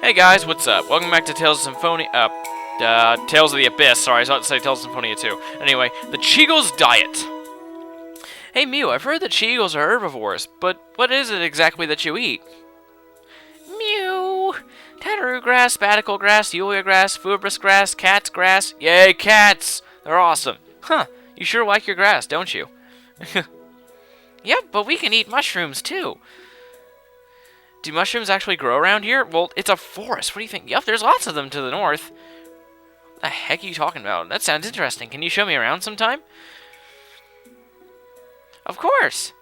Hey guys, what's up? Welcome back to Tales of Symphonia, Tales of the Abyss. Sorry, I was about to say Tales of Symphonia 2. Anyway, the Cheagle's Diet. Hey Mew, I've heard that Cheagles are herbivores, but what is it exactly that you eat? Mew! Tataroo grass, batical grass, Yulia grass, Fubris grass, cat's grass. Yay, cats! They're awesome. Huh, you sure like your grass, don't you? Yep, but we can eat mushrooms too. Do mushrooms actually grow around here? Well, it's a forest. What do you think? Yep, there's lots of them to the north. What the heck are you talking about? That sounds interesting. Can you show me around sometime? Of course.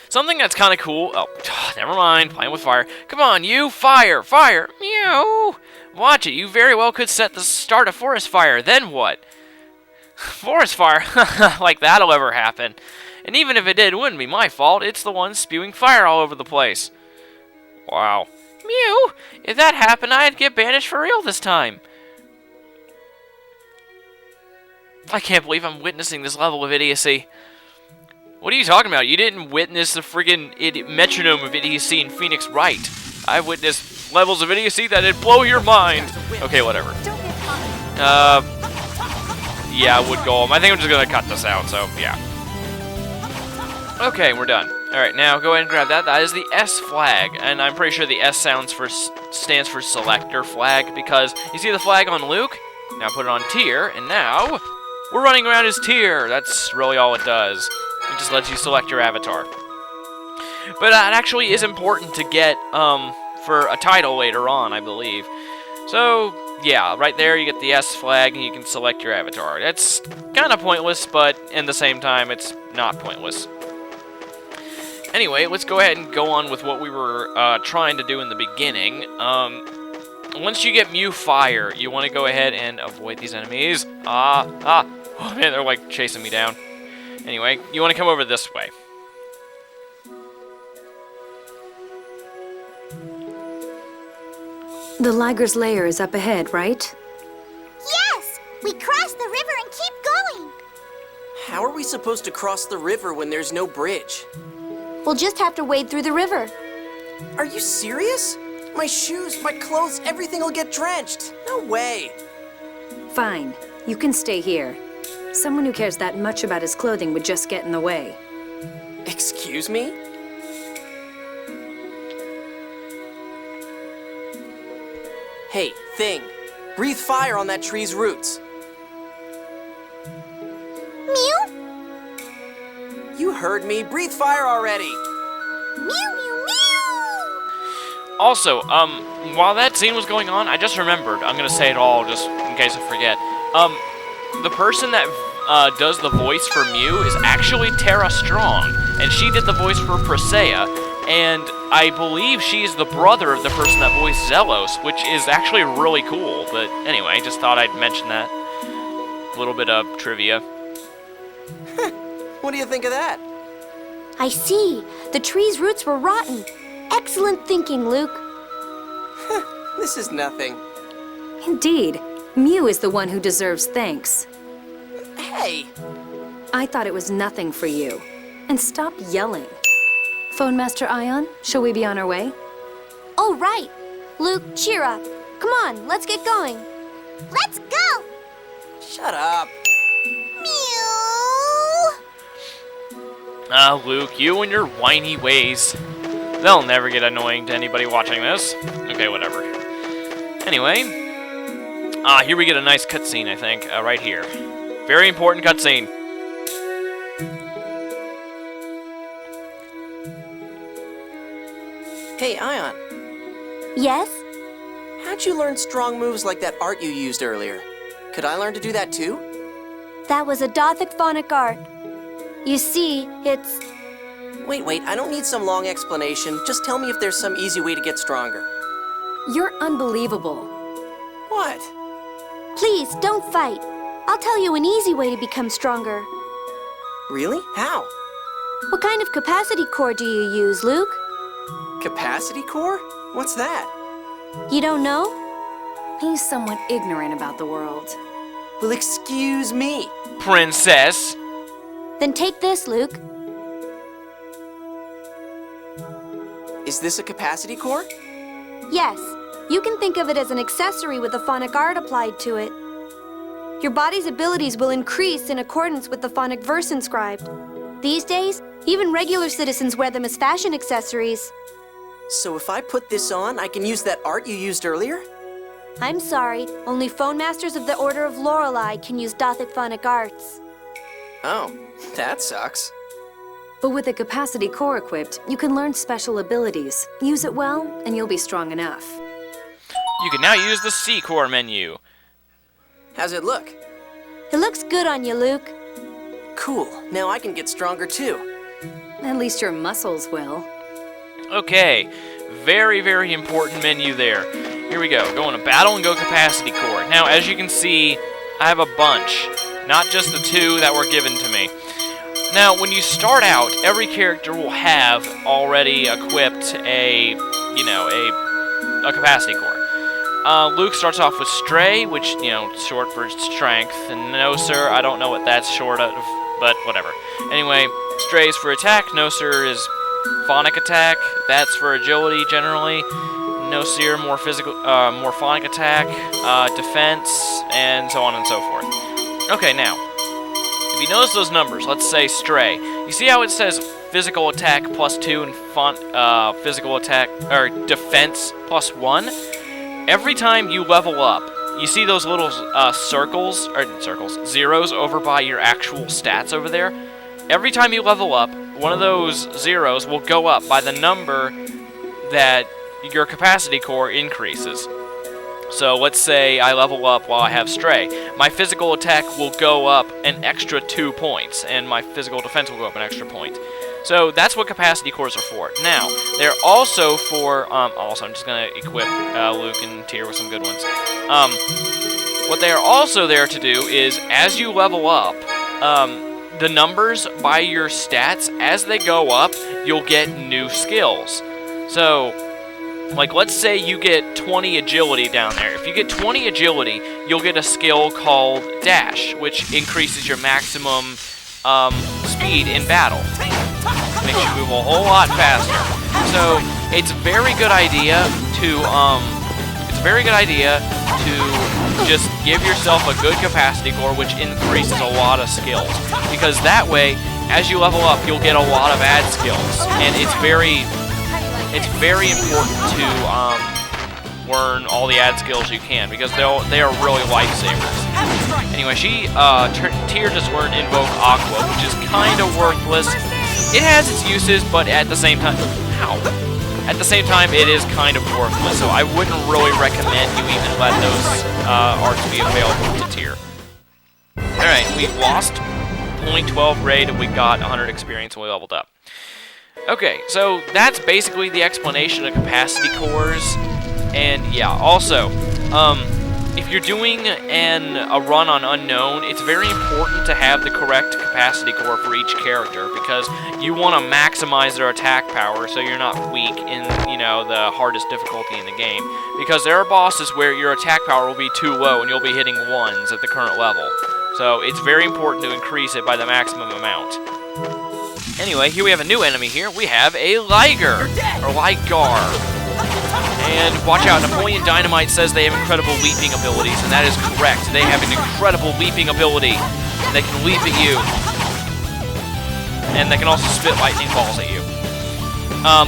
Something that's kind of cool. Oh, never mind. Playing with fire. Come on, you. Fire. Fire. Meow. Watch it. You very well could start a forest fire. Then what? Forest fire? Like that'll ever happen. And even if it did, it wouldn't be my fault. It's the one spewing fire all over the place. Wow. Mew! If that happened, I'd get banished for real this time. I can't believe I'm witnessing this level of idiocy. What are you talking about? You didn't witness the friggin' metronome of idiocy in Phoenix Wright. I witnessed levels of idiocy that'd blow your mind. Okay, whatever. Yeah, wood golem. I think I'm just gonna cut this out, so yeah. Okay, we're done. Alright, now go ahead and grab that. That is the S flag, and I'm pretty sure the S stands for selector flag, because you see the flag on Luke? Now put it on tier, and now we're running around as tier. That's really all it does. It just lets you select your avatar. But that actually is important to get for a title later on, I believe. So, yeah, right there you get the S flag, and you can select your avatar. That's kind of pointless, but in the same time, it's not pointless. Anyway, let's go ahead and go on with what we were trying to do in the beginning. Once you get Mew Fire, you want to go ahead and avoid these enemies. Oh man, they're like chasing me down. Anyway, you want to come over this way. The Liger's lair is up ahead, right? Yes! We cross the river and keep going! How are we supposed to cross the river when there's no bridge? We'll just have to wade through the river. Are you serious? My shoes, my clothes, everything will get drenched. No way. Fine. You can stay here. Someone who cares that much about his clothing would just get in the way. Excuse me? Hey, thing. Breathe fire on that tree's roots. Mew? You heard me. Breathe fire already. Mew, mew, mew! Also, while that scene was going on, I just remembered. I'm gonna say it all just in case I forget. The person that does the voice for Mew is actually Tara Strong, and she did the voice for Presea, and I believe she's the brother of the person that voiced Zelos, which is actually really cool. But anyway, just thought I'd mention that. A little bit of trivia. What do you think of that? I see. The tree's roots were rotten. Excellent thinking, Luke. This is nothing. Indeed. Mew is the one who deserves thanks. Hey! I thought it was nothing for you. And stop yelling. Phone Master Ion, shall we be on our way? Oh, right. Luke, cheer up. Come on, let's get going. Let's go! Shut up. Mew! Luke, you and your whiny ways. They'll never get annoying to anybody watching this. Okay, whatever. Anyway, here we get a nice cutscene, I think, right here. Very important cutscene. Hey, Ion. Yes? How'd you learn strong moves like that art you used earlier? Could I learn to do that too? That was a Dothic phonic art. You see, it's... Wait, I don't need some long explanation. Just tell me if there's some easy way to get stronger. You're unbelievable. What? Please, don't fight. I'll tell you an easy way to become stronger. Really? How? What kind of capacity core do you use, Luke? Capacity core? What's that? You don't know? He's somewhat ignorant about the world. Well, excuse me. Princess. Then take this, Luke. Is this a capacity core? Yes, you can think of it as an accessory with the phonic art applied to it. Your body's abilities will increase in accordance with the phonic verse inscribed. These days, even regular citizens wear them as fashion accessories. So if I put this on, I can use that art you used earlier? I'm sorry, only phone masters of the Order of Lorelei can use Dothic phonic arts. Oh, that sucks. But with a capacity core equipped, you can learn special abilities. Use it well, and you'll be strong enough. You can now use the C-Core menu. How's it look? It looks good on you, Luke. Cool. Now I can get stronger too. At least your muscles will. Okay, very, very important menu there. Here we go. Go into battle and go capacity core. Now, as you can see, I have a bunch, not just the 2 that were given to me. Now, when you start out, every character will have already equipped a capacity core. Luke starts off with Stray, which, short for strength, and No Sir, I don't know what that's short of, but whatever. Anyway, Stray's for attack, No Sir is phonic attack, that's for agility generally. No Sir, more physical, more phonic attack, defense, and so on and so forth. Okay, now, if you notice those numbers, let's say Stray. You see how it says physical attack +2 and physical attack or defense +1? Every time you level up, you see those little zeros over by your actual stats over there. Every time you level up, one of those zeros will go up by the number that your capacity core increases. So let's say I level up while I have Stray. My physical attack will go up an extra 2 points, and my physical defense will go up an extra point. So that's what capacity cores are for. Now, they're also for, also I'm just going to equip Luke and Tyr with some good ones. What they are also there to do is, as you level up, the numbers by your stats, as they go up, you'll get new skills. So, like, let's say you get 20 agility down there. If you get 20 agility, you'll get a skill called Dash, which increases your maximum speed in battle. Makes you move a whole lot faster. So, it's a very good idea to just give yourself a good capacity core, which increases a lot of skills. Because that way, as you level up, you'll get a lot of ad skills, and it's very important to learn all the ad skills you can, because they are really lifesavers. Anyway, Tyr just learned Invoke Aqua, which is kind of worthless. It has its uses, but at the same time, it is kind of worthless. So I wouldn't really recommend you even let those arts be available to Tyr. All right, we lost 0.12 raid, and we got 100 experience, and we leveled up. Okay, so that's basically the explanation of capacity cores, and yeah, also, if you're doing a run on Unknown, it's very important to have the correct capacity core for each character, because you want to maximize their attack power so you're not weak in, the hardest difficulty in the game, because there are bosses where your attack power will be too low and you'll be hitting 1s at the current level, so it's very important to increase it by the maximum amount. Anyway, here we have a new enemy here. We have a Liger, or Ligar. And watch out, Napoleon Dynamite says they have incredible leaping abilities, and that is correct. They have an incredible leaping ability. They can leap at you. And they can also spit lightning balls at you.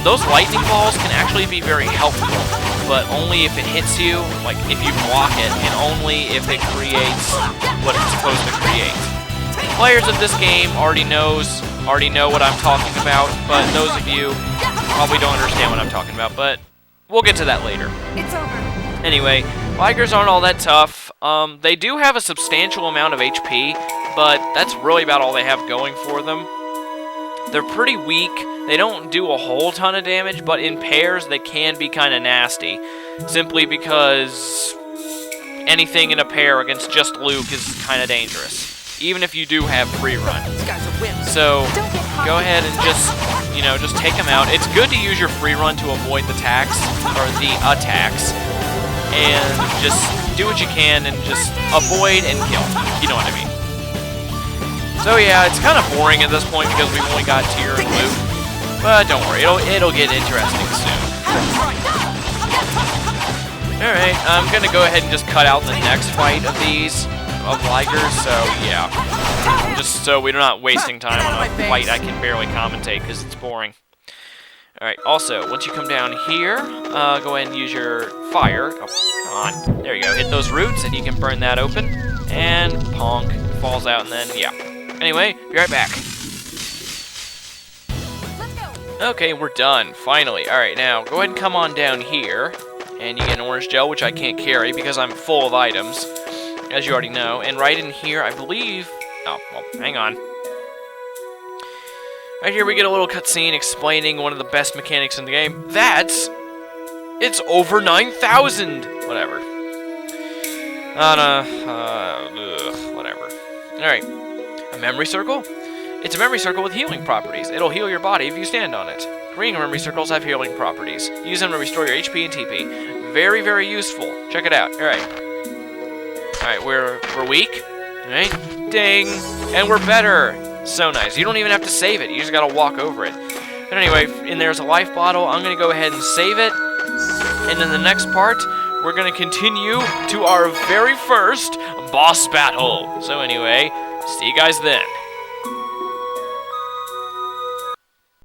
Those lightning balls can actually be very helpful, but only if it hits you, like if you block it, and only if it creates what it's supposed to create. Players of this game already know what I'm talking about, but those of you probably don't understand what I'm talking about, but we'll get to that later. It's over. Anyway, Ligers aren't all that tough. They do have a substantial amount of HP, but that's really about all they have going for them. They're pretty weak. They don't do a whole ton of damage, but in pairs they can be kind of nasty, simply because anything in a pair against just Luke is kind of dangerous, even if you do have free run. So go ahead and just take them out. It's good to use your free run to avoid the attacks, and just do what you can and just avoid and kill. You know what I mean. So yeah, it's kind of boring at this point because we've only got Tyr and Luke, but don't worry, it'll get interesting soon. I'm gonna go ahead and just cut out the next fight of these, of Liger, so yeah. Just so we're not wasting time on a fight I can barely commentate, because it's boring. Alright, also, once you come down here, go ahead and use your fire. Oh, come on. There you go. Hit those roots, and you can burn that open. And Ponk falls out, and then, yeah. Anyway, be right back. Okay, we're done, finally. Alright, now, go ahead and come on down here. And you get an orange gel, which I can't carry because I'm full of items, as you already know. And right in here, I believe... Oh, well, hang on. Right here, we get a little cutscene explaining one of the best mechanics in the game. It's over 9,000! Whatever. Whatever. Alright. A memory circle? It's a memory circle with healing properties. It'll heal your body if you stand on it. Green memory circles have healing properties. Use them to restore your HP and TP. Very, very useful. Check it out. Alright. Alright, we're weak. Alright. Ding! And we're better! So nice. You don't even have to save it. You just gotta walk over it. But anyway, and there's a life bottle. I'm gonna go ahead and save it. And in the next part, we're gonna continue to our very first boss battle. So anyway, see you guys then.